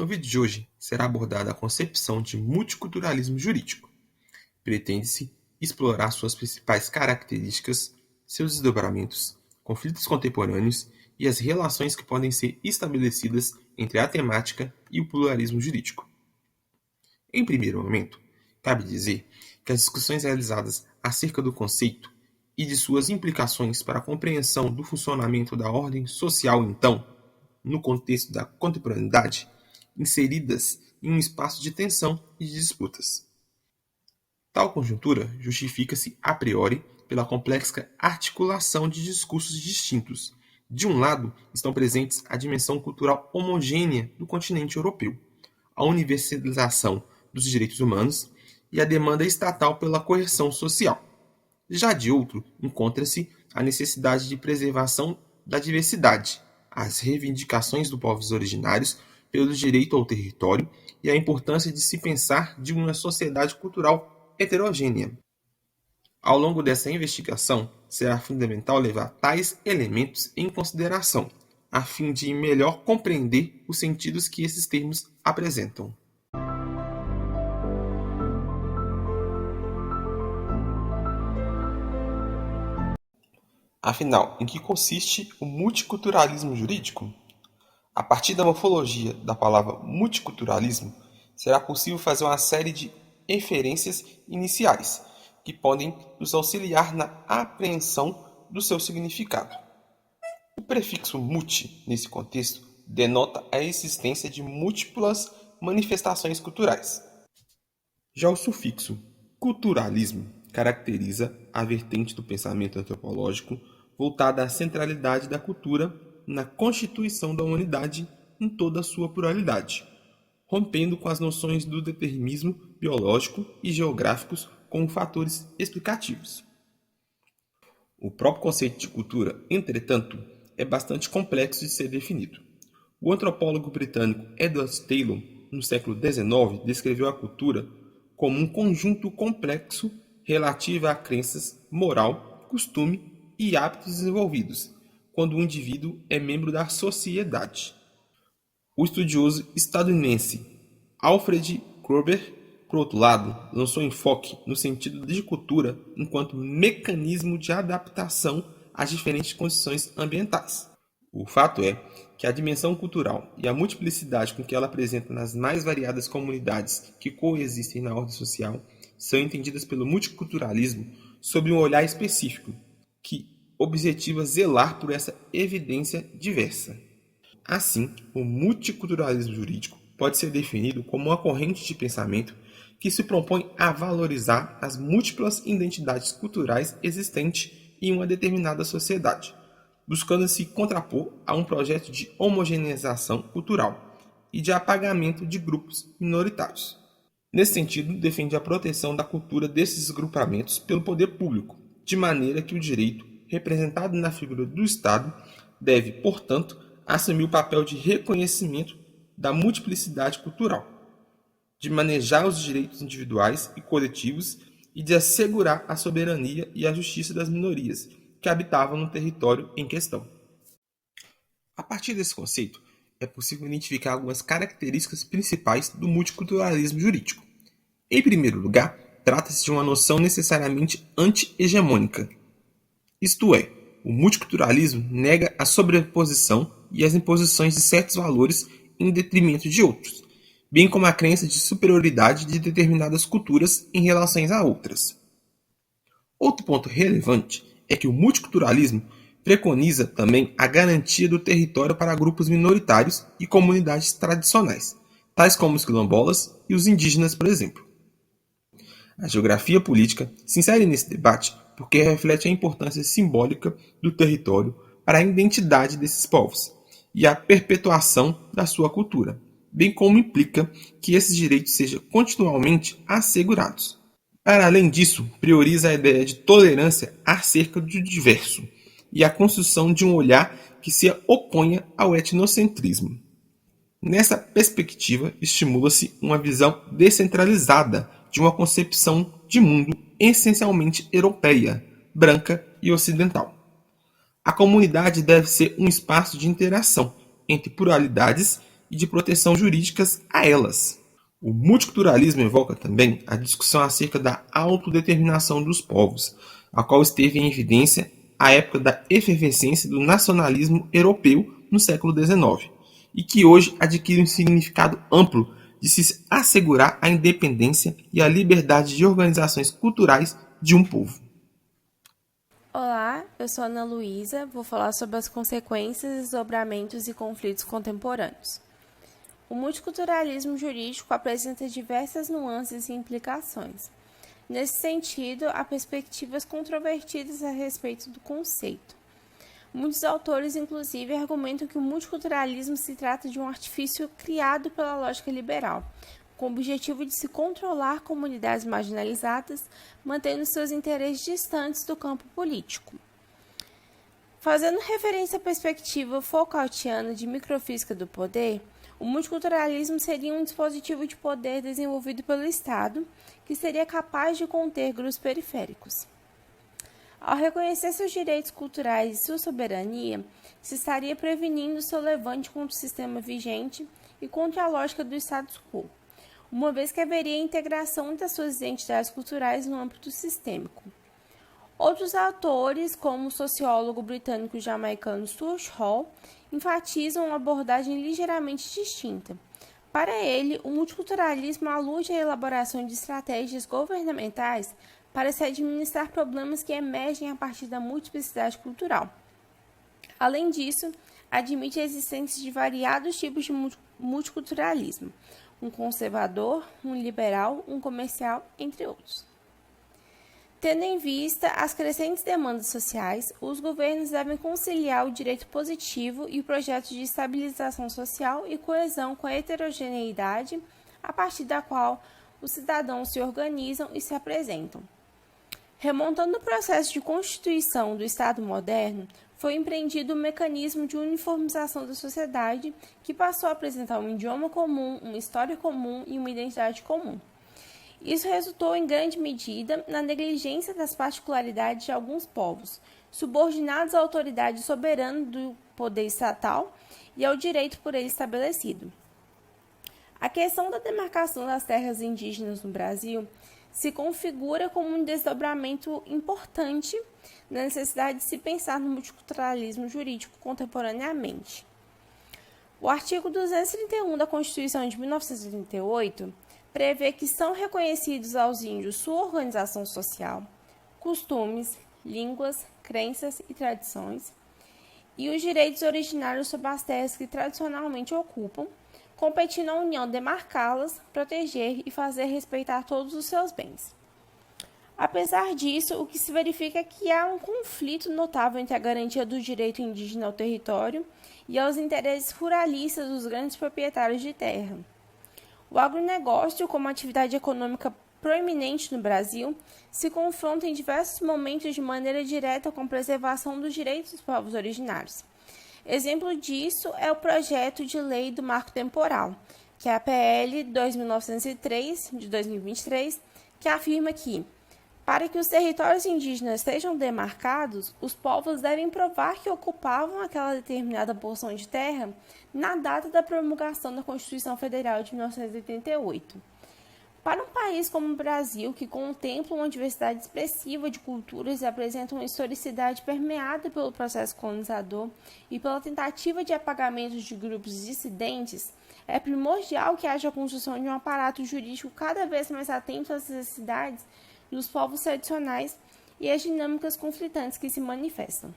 No vídeo de hoje será abordada a concepção de multiculturalismo jurídico. Pretende-se explorar suas principais características, seus desdobramentos, conflitos contemporâneos e as relações que podem ser estabelecidas entre a temática e o pluralismo jurídico. Em primeiro momento, cabe dizer que as discussões realizadas acerca do conceito e de suas implicações para a compreensão do funcionamento da ordem social, então, no contexto da contemporaneidade, inseridas em um espaço de tensão e de disputas. Tal conjuntura justifica-se a priori pela complexa articulação de discursos distintos. De um lado, estão presentes a dimensão cultural homogênea do continente europeu, a universalização dos direitos humanos e a demanda estatal pela coerção social. Já de outro, encontra-se a necessidade de preservação da diversidade, as reivindicações dos povos originários pelo direito ao território e a importância de se pensar de uma sociedade cultural heterogênea. Ao longo dessa investigação, será fundamental levar tais elementos em consideração, a fim de melhor compreender os sentidos que esses termos apresentam. Afinal, em que consiste o multiculturalismo jurídico? A partir da morfologia da palavra multiculturalismo, será possível fazer uma série de inferências iniciais que podem nos auxiliar na apreensão do seu significado. O prefixo multi, nesse contexto, denota a existência de múltiplas manifestações culturais. Já o sufixo culturalismo caracteriza a vertente do pensamento antropológico voltada à centralidade da cultura na constituição da humanidade em toda a sua pluralidade, rompendo com as noções do determinismo biológico e geográficos como fatores explicativos. O próprio conceito de cultura, entretanto, é bastante complexo de ser definido. O antropólogo britânico Edward Taylor, no século XIX, descreveu a cultura como um conjunto complexo relativo a crenças, moral, costume e hábitos desenvolvidos, quando o indivíduo é membro da sociedade. O estudioso estadunidense Alfred Kroeber, por outro lado, lançou enfoque no sentido de cultura enquanto mecanismo de adaptação às diferentes condições ambientais. O fato é que a dimensão cultural e a multiplicidade com que ela apresenta nas mais variadas comunidades que coexistem na ordem social são entendidas pelo multiculturalismo sob um olhar específico, que objetiva zelar por essa evidência diversa. Assim, o multiculturalismo jurídico pode ser definido como uma corrente de pensamento que se propõe a valorizar as múltiplas identidades culturais existentes em uma determinada sociedade, buscando se contrapor a um projeto de homogeneização cultural e de apagamento de grupos minoritários. Nesse sentido, defende a proteção da cultura desses grupamentos pelo poder público, de maneira que o direito, representado na figura do Estado, deve, portanto, assumir o papel de reconhecimento da multiplicidade cultural, de manejar os direitos individuais e coletivos e de assegurar a soberania e a justiça das minorias que habitavam no território em questão. A partir desse conceito, é possível identificar algumas características principais do multiculturalismo jurídico. Em primeiro lugar, trata-se de uma noção necessariamente anti-hegemônica. Isto é, o multiculturalismo nega a sobreposição e as imposições de certos valores em detrimento de outros, bem como a crença de superioridade de determinadas culturas em relação a outras. Outro ponto relevante é que o multiculturalismo preconiza também a garantia do território para grupos minoritários e comunidades tradicionais, tais como os quilombolas e os indígenas, por exemplo. A geografia política se insere nesse debate porque reflete a importância simbólica do território para a identidade desses povos e a perpetuação da sua cultura, bem como implica que esses direitos sejam continuamente assegurados. Para além disso, prioriza a ideia de tolerância acerca do diverso e a construção de um olhar que se oponha ao etnocentrismo. Nessa perspectiva, estimula-se uma visão descentralizada de uma concepção de mundo essencialmente europeia, branca e ocidental. A comunidade deve ser um espaço de interação entre pluralidades e de proteção jurídicas a elas. O multiculturalismo evoca também a discussão acerca da autodeterminação dos povos, a qual esteve em evidência à época da efervescência do nacionalismo europeu no século XIX, e que hoje adquire um significado amplo de se assegurar a independência e a liberdade de organizações culturais de um povo. Olá, eu sou Ana Luísa, vou falar sobre as consequências, desdobramentos e conflitos contemporâneos. O multiculturalismo jurídico apresenta diversas nuances e implicações. Nesse sentido, há perspectivas controvertidas a respeito do conceito. Muitos autores, inclusive, argumentam que o multiculturalismo se trata de um artifício criado pela lógica liberal, com o objetivo de se controlar comunidades marginalizadas, mantendo seus interesses distantes do campo político. Fazendo referência à perspectiva Foucaultiana de microfísica do poder, o multiculturalismo seria um dispositivo de poder desenvolvido pelo Estado, que seria capaz de conter grupos periféricos. Ao reconhecer seus direitos culturais e sua soberania, se estaria prevenindo seu levante contra o sistema vigente e contra a lógica do status quo, uma vez que haveria integração das suas identidades culturais no âmbito sistêmico. Outros autores, como o sociólogo britânico jamaicano Stuart Hall, enfatizam uma abordagem ligeiramente distinta. Para ele, o multiculturalismo alude à elaboração de estratégias governamentais para se administrar problemas que emergem a partir da multiplicidade cultural. Além disso, admite a existência de variados tipos de multiculturalismo, um conservador, um liberal, um comercial, entre outros. Tendo em vista as crescentes demandas sociais, os governos devem conciliar o direito positivo e o projeto de estabilização social e coesão com a heterogeneidade, a partir da qual os cidadãos se organizam e se apresentam. Remontando o processo de constituição do Estado moderno, foi empreendido um mecanismo de uniformização da sociedade que passou a apresentar um idioma comum, uma história comum e uma identidade comum. Isso resultou, em grande medida, na negligência das particularidades de alguns povos, subordinados à autoridade soberana do poder estatal e ao direito por ele estabelecido. A questão da demarcação das terras indígenas no Brasil se configura como um desdobramento importante na necessidade de se pensar no multiculturalismo jurídico contemporaneamente. O artigo 231 da Constituição de 1988 prevê que são reconhecidos aos índios sua organização social, costumes, línguas, crenças e tradições, e os direitos originários sobre as terras que tradicionalmente ocupam, competindo à União demarcá-las, proteger e fazer respeitar todos os seus bens. Apesar disso, o que se verifica é que há um conflito notável entre a garantia do direito indígena ao território e aos interesses ruralistas dos grandes proprietários de terra. O agronegócio, como atividade econômica proeminente no Brasil, se confronta em diversos momentos de maneira direta com a preservação dos direitos dos povos originários. Exemplo disso é o projeto de lei do marco temporal, que é a PL 2903 de 2023, que afirma que, para que os territórios indígenas sejam demarcados, os povos devem provar que ocupavam aquela determinada porção de terra na data da promulgação da Constituição Federal de 1988. Para um país como o Brasil, que contempla uma diversidade expressiva de culturas e apresenta uma historicidade permeada pelo processo colonizador e pela tentativa de apagamento de grupos dissidentes, é primordial que haja a construção de um aparato jurídico cada vez mais atento às necessidades dos povos tradicionais e às dinâmicas conflitantes que se manifestam.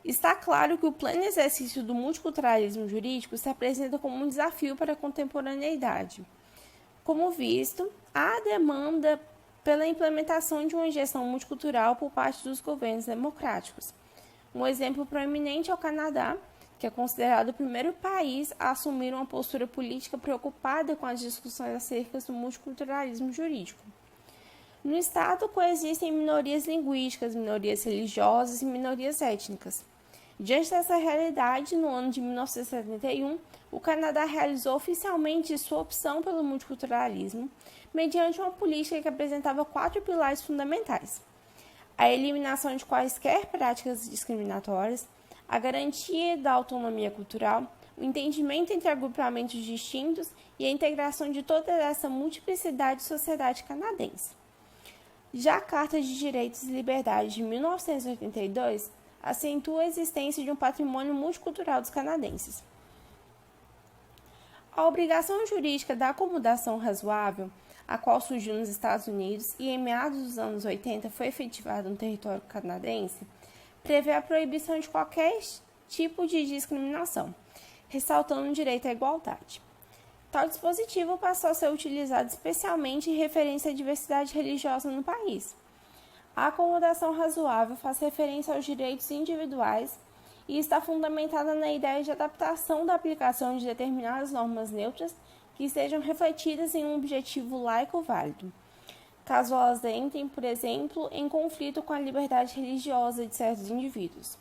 Está claro que o pleno exercício do multiculturalismo jurídico se apresenta como um desafio para a contemporaneidade. Como visto, há demanda pela implementação de uma gestão multicultural por parte dos governos democráticos. Um exemplo proeminente é o Canadá, que é considerado o primeiro país a assumir uma postura política preocupada com as discussões acerca do multiculturalismo jurídico. No Estado coexistem minorias linguísticas, minorias religiosas e minorias étnicas. Diante dessa realidade, no ano de 1971, o Canadá realizou oficialmente sua opção pelo multiculturalismo, mediante uma política que apresentava 4 pilares fundamentais: a eliminação de quaisquer práticas discriminatórias, a garantia da autonomia cultural, o entendimento entre agrupamentos distintos e a integração de toda essa multiplicidade de sociedade canadense. Já a Carta de Direitos e Liberdades de 1982 acentua a existência de um patrimônio multicultural dos canadenses. A obrigação jurídica da acomodação razoável, a qual surgiu nos Estados Unidos e em meados dos anos 80 foi efetivada no território canadense, prevê a proibição de qualquer tipo de discriminação, ressaltando o direito à igualdade. Tal dispositivo passou a ser utilizado especialmente em referência à diversidade religiosa no país. A acomodação razoável faz referência aos direitos individuais e está fundamentada na ideia de adaptação da aplicação de determinadas normas neutras que sejam refletidas em um objetivo laico válido, caso elas entrem, por exemplo, em conflito com a liberdade religiosa de certos indivíduos.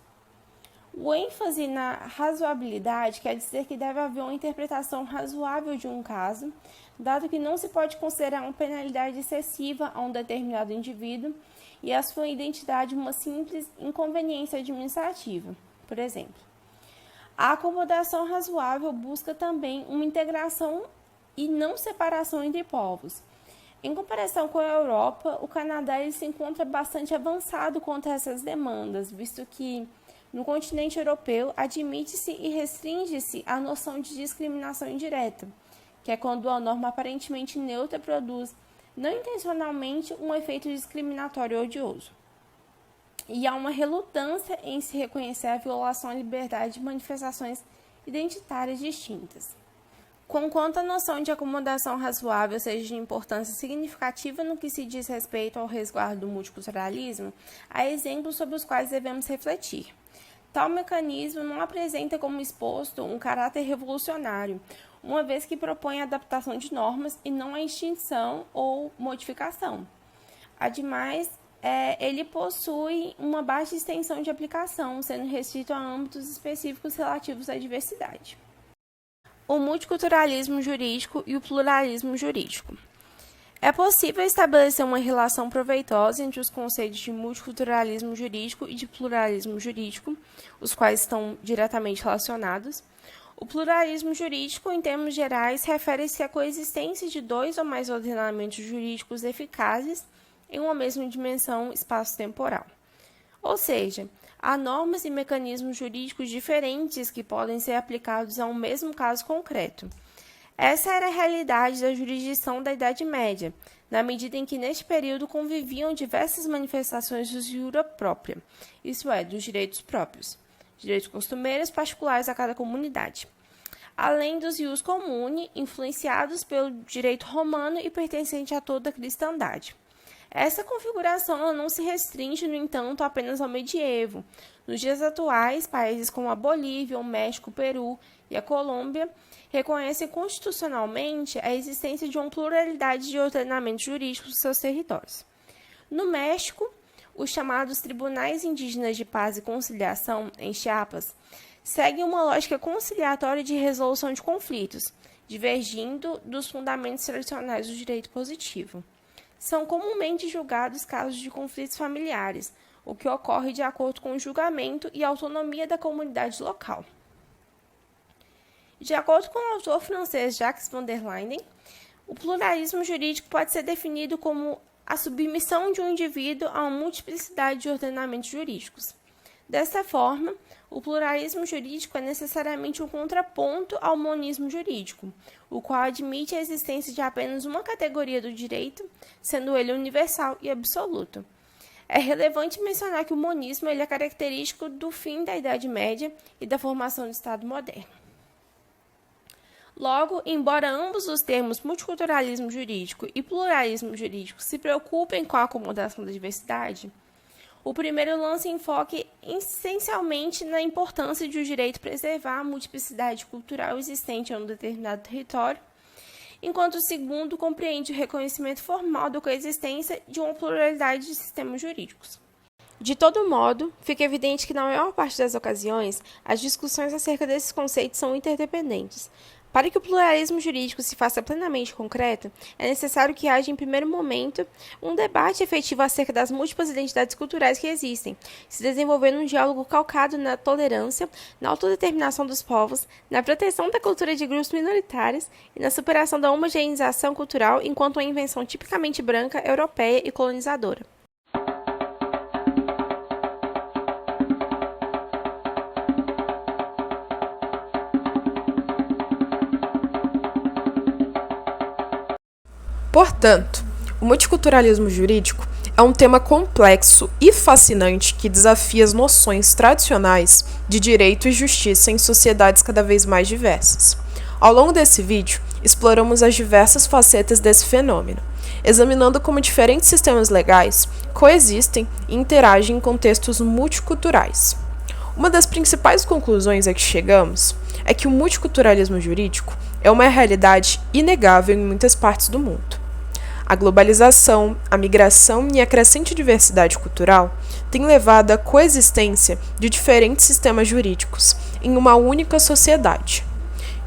O ênfase na razoabilidade quer dizer que deve haver uma interpretação razoável de um caso, dado que não se pode considerar uma penalidade excessiva a um determinado indivíduo e a sua identidade uma simples inconveniência administrativa, por exemplo. A acomodação razoável busca também uma integração e não separação entre povos. Em comparação com a Europa, o Canadá se encontra bastante avançado quanto a essas demandas, visto que no continente europeu admite-se e restringe-se a noção de discriminação indireta, que é quando a norma aparentemente neutra produz, não intencionalmente, um efeito discriminatório odioso. E há uma relutância em se reconhecer a violação à liberdade de manifestações identitárias distintas. Conquanto a noção de acomodação razoável seja de importância significativa no que se diz respeito ao resguardo do multiculturalismo, há exemplos sobre os quais devemos refletir. Tal mecanismo não apresenta como exposto um caráter revolucionário, uma vez que propõe a adaptação de normas e não a extinção ou modificação. Ademais, ele possui uma baixa extensão de aplicação, sendo restrito a âmbitos específicos relativos à diversidade. O multiculturalismo jurídico e o pluralismo jurídico. É possível estabelecer uma relação proveitosa entre os conceitos de multiculturalismo jurídico e de pluralismo jurídico, os quais estão diretamente relacionados. O pluralismo jurídico, em termos gerais, refere-se à coexistência de dois ou mais ordenamentos jurídicos eficazes em uma mesma dimensão espaço-temporal. Ou seja, há normas e mecanismos jurídicos diferentes que podem ser aplicados a um mesmo caso concreto. Essa era a realidade da jurisdição da Idade Média, na medida em que neste período conviviam diversas manifestações de jura própria, isto é, dos direitos próprios, direitos costumeiros particulares a cada comunidade, além dos ius comuni, influenciados pelo direito romano e pertencente a toda a cristandade. Essa configuração não se restringe, no entanto, apenas ao medievo. Nos dias atuais, países como a Bolívia, o México, o Peru e a Colômbia reconhecem constitucionalmente a existência de uma pluralidade de ordenamentos jurídicos dos seus territórios. No México, os chamados Tribunais Indígenas de Paz e Conciliação, em Chiapas, seguem uma lógica conciliatória de resolução de conflitos, divergindo dos fundamentos tradicionais do direito positivo. São comumente julgados casos de conflitos familiares, o que ocorre de acordo com o julgamento e autonomia da comunidade local. De acordo com o autor francês Jacques van der Linden, o pluralismo jurídico pode ser definido como a submissão de um indivíduo a uma multiplicidade de ordenamentos jurídicos. Dessa forma, o pluralismo jurídico é necessariamente um contraponto ao monismo jurídico, o qual admite a existência de apenas uma categoria do direito, sendo ele universal e absoluto. É relevante mencionar que o monismo é característico do fim da Idade Média e da formação do Estado moderno. Logo, embora ambos os termos multiculturalismo jurídico e pluralismo jurídico se preocupem com a acomodação da diversidade, o primeiro lança enfoque essencialmente na importância de o direito preservar a multiplicidade cultural existente em um determinado território, enquanto o segundo compreende o reconhecimento formal da coexistência de uma pluralidade de sistemas jurídicos. De todo modo, fica evidente que, na maior parte das ocasiões, as discussões acerca desses conceitos são interdependentes. Para que o pluralismo jurídico se faça plenamente concreto, é necessário que haja, em primeiro momento, um debate efetivo acerca das múltiplas identidades culturais que existem, se desenvolvendo um diálogo calcado na tolerância, na autodeterminação dos povos, na proteção da cultura de grupos minoritários e na superação da homogeneização cultural enquanto uma invenção tipicamente branca, europeia e colonizadora. Portanto, o multiculturalismo jurídico é um tema complexo e fascinante que desafia as noções tradicionais de direito e justiça em sociedades cada vez mais diversas. Ao longo desse vídeo, exploramos as diversas facetas desse fenômeno, examinando como diferentes sistemas legais coexistem e interagem em contextos multiculturais. Uma das principais conclusões a que chegamos é que o multiculturalismo jurídico é uma realidade inegável em muitas partes do mundo. A globalização, a migração e a crescente diversidade cultural têm levado à coexistência de diferentes sistemas jurídicos em uma única sociedade.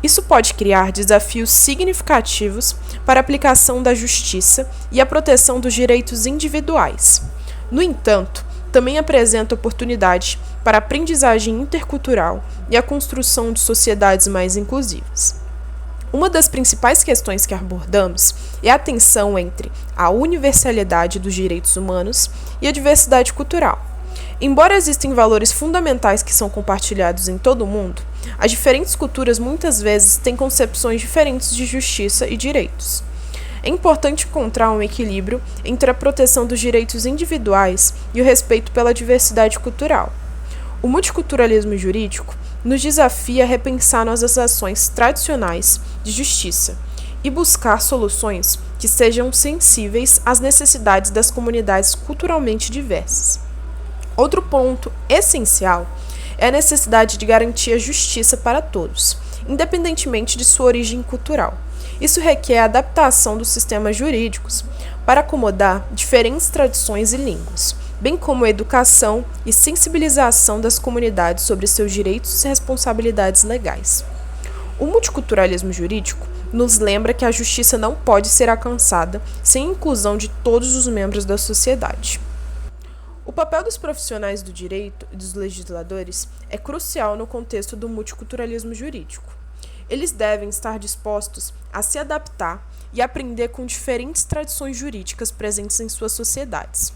Isso pode criar desafios significativos para a aplicação da justiça e a proteção dos direitos individuais. No entanto, também apresenta oportunidade para a aprendizagem intercultural e a construção de sociedades mais inclusivas. Uma das principais questões que abordamos é a tensão entre a universalidade dos direitos humanos e a diversidade cultural. Embora existam valores fundamentais que são compartilhados em todo o mundo, as diferentes culturas muitas vezes têm concepções diferentes de justiça e direitos. É importante encontrar um equilíbrio entre a proteção dos direitos individuais e o respeito pela diversidade cultural. O multiculturalismo jurídico nos desafia a repensar nossas ações tradicionais de justiça e buscar soluções que sejam sensíveis às necessidades das comunidades culturalmente diversas. Outro ponto essencial é a necessidade de garantir a justiça para todos, independentemente de sua origem cultural. Isso requer a adaptação dos sistemas jurídicos para acomodar diferentes tradições e línguas, bem como a educação e sensibilização das comunidades sobre seus direitos e responsabilidades legais. O multiculturalismo jurídico nos lembra que a justiça não pode ser alcançada sem a inclusão de todos os membros da sociedade. O papel dos profissionais do direito e dos legisladores é crucial no contexto do multiculturalismo jurídico. Eles devem estar dispostos a se adaptar e aprender com diferentes tradições jurídicas presentes em suas sociedades.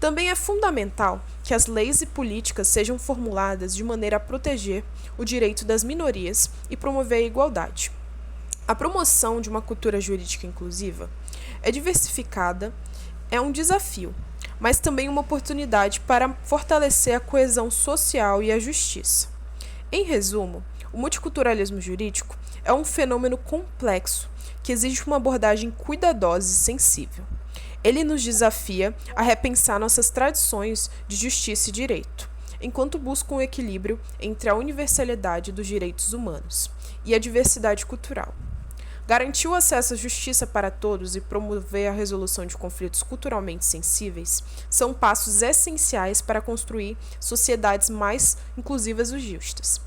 Também é fundamental que as leis e políticas sejam formuladas de maneira a proteger o direito das minorias e promover a igualdade. A promoção de uma cultura jurídica inclusiva é diversificada, é um desafio, mas também uma oportunidade para fortalecer a coesão social e a justiça. Em resumo, o multiculturalismo jurídico é um fenômeno complexo que exige uma abordagem cuidadosa e sensível. Ele nos desafia a repensar nossas tradições de justiça e direito, enquanto busca um equilíbrio entre a universalidade dos direitos humanos e a diversidade cultural. Garantir o acesso à justiça para todos e promover a resolução de conflitos culturalmente sensíveis são passos essenciais para construir sociedades mais inclusivas e justas.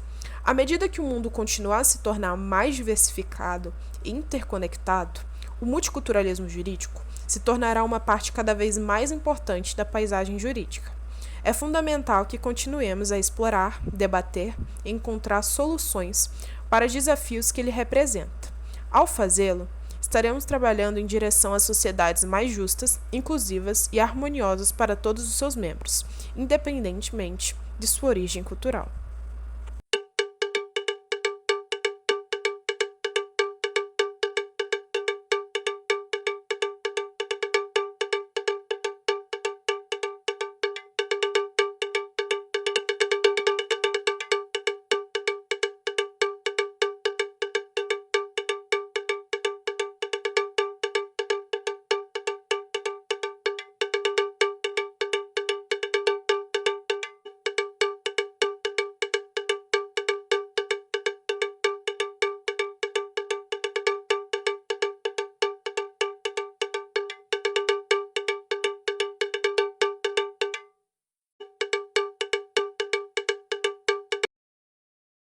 À medida que o mundo continuar a se tornar mais diversificado e interconectado, o multiculturalismo jurídico se tornará uma parte cada vez mais importante da paisagem jurídica. É fundamental que continuemos a explorar, debater e encontrar soluções para os desafios que ele representa. Ao fazê-lo, estaremos trabalhando em direção a sociedades mais justas, inclusivas e harmoniosas para todos os seus membros, independentemente de sua origem cultural.